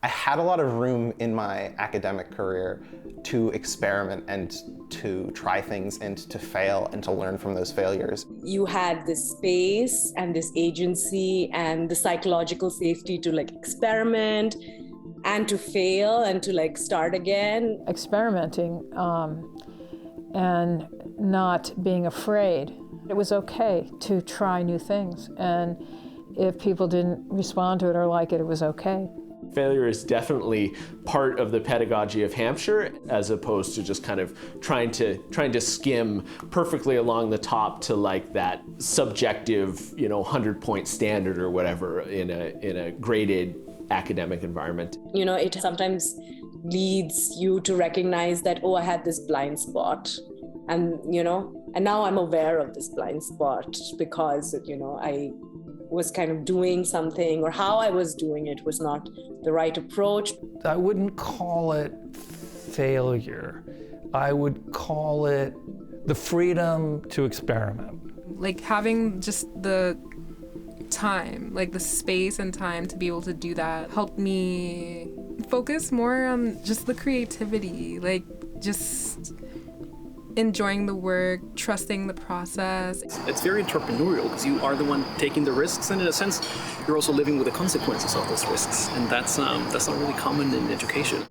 I had a lot of room in my academic career to experiment and to try things and to fail and to learn from those failures. You had this space and this agency and the psychological safety to like experiment and to fail and to like start again. Experimenting and not being afraid. It was okay to try new things, and if people didn't respond to it or like it, it was okay. Failure is definitely part of the pedagogy of Hampshire, as opposed to just kind of trying to skim perfectly along the top to like that subjective, 100-point standard or whatever in a graded academic environment. It sometimes leads you to recognize that, oh, I had this blind spot, and now I'm aware of this blind spot because I was kind of doing something, or how I was doing it was not the right approach. I wouldn't call it failure. I would call it the freedom to experiment. Like having just the time, like the space and time to be able to do that helped me focus more on just the creativity, like just enjoying the work, trusting the process. It's very entrepreneurial because you are the one taking the risks, and in a sense, you're also living with the consequences of those risks, and that's not really common in education.